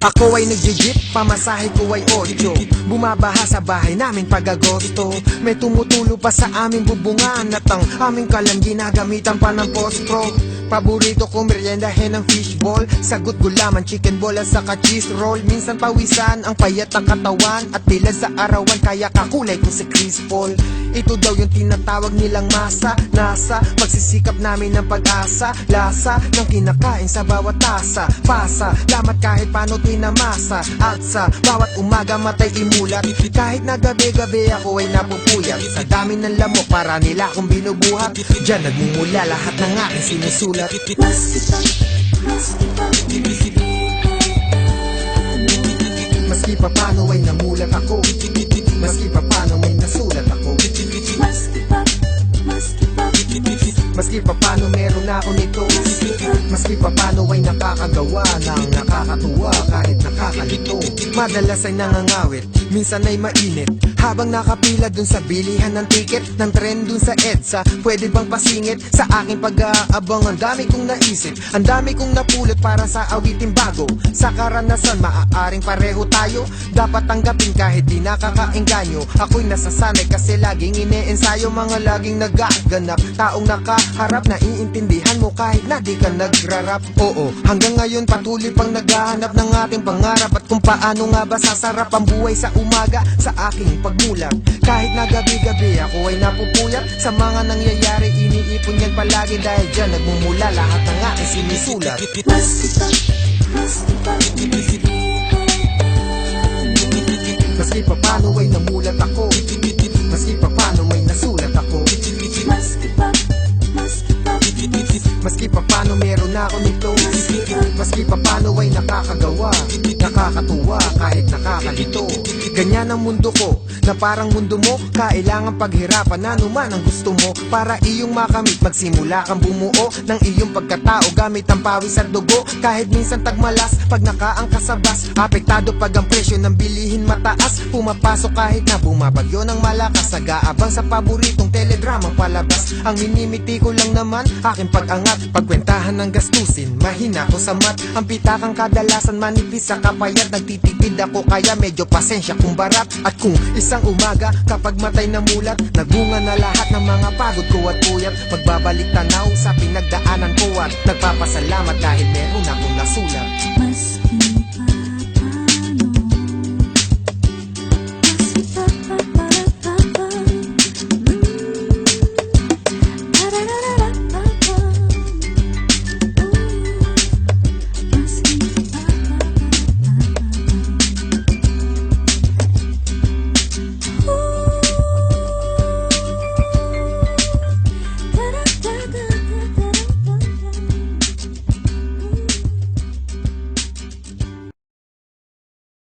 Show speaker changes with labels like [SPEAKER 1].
[SPEAKER 1] Ako ay nagji-jeep, pamasahe ko ay 8. Bumabaha sa bahay namin pag Agosto. May tumutulo pa sa aming bubungan at ang aming kalan ginagamitan pa ng postro. Paborito ko meriendahin ng fishball, sagot gulaman, chicken ball at saka cheese roll. Minsan pawisan ang payat ng katawan at tila sa arawan kaya kakulay ko si Chris Paul. Ito daw yung tinatawag nilang masa, nasa pagsisikap namin ng pag-asa. Lasa ng kinakain sa bawat tasa, pasa, lamat kahit paano tinamasa. At sa bawat umaga matay imulat, kahit na gabi-gabi ako ay napupuyat. Sa dami ng lamok para nila akong binubuhat, dyan nagmumula lahat ng aking sinusulat. Maski pa paano ay namulat ako, maski pa paano may nasulat ako, maski pa paano meron ako nito, maski pa paano ay nakakagawa ng nakakatuwa kahit nakakalito. Madalas ay nangangawit, minsan ay mainit, habang nakapila dun sa bilihan ng tiket ng tren dun sa EDSA. Pwede bang pasingit sa aking pag-aabang? Ang dami kong naisip, ang dami kong napulot para sa awiting bago. Sa karanasan maaaring pareho tayo, dapat tanggapin kahit di nakakaengganyo. Ako'y nasasanay kasi laging ine-ensayo, mga laging nagaganap, taong nakaharap na iintindihan mo kahit na di ka nagrarap. Oo, hanggang ngayon patuloy pang naghahanap ng ating pangarap at kung paano nga ba sasarap ang buhay sa umaga sa aking pagmulat. Kahit na gabi-gabi ako ay napupuyat sa mga nangyayari, iniipon yan palagi dahil dyan nagmumula lahat ng aking sinusulat. Maski pa paano ay namulat ako, maski pa paano may nasulat ako, maski pa paano meron ako nito, maski pa paano ay nakakagawa, nakakatuwa kahit nakakalito. Ganyan ang mundo ko, na parang mundo mo, kailangan paghirapan na anuman ang gusto mo para iyong makamit. Magsimula kang bumuo ng iyong pagkatao gamit ang pawis at dugo. Kahit minsan tagmalas pag nakaangkas sa bus, apektado pag ang presyo ng bilihin mataas. Pumapasok kahit na bumabagyo ng malakas, nag-aabang sa paboritong teledramang palabas. Ang minimiti ko lang naman aking pag-angat, pagkwentahan ng gastusin, mahina ko sa mat. Ang pitakang kadalasan manipis sa kapayat, nagtitipid ako kaya medyo pasensya kung barat. At kung isang umaga kapag matay na mulat, nagunga na lahat ng mga pagod ko at puyat, magbabalik tanaw sa pinagdaanan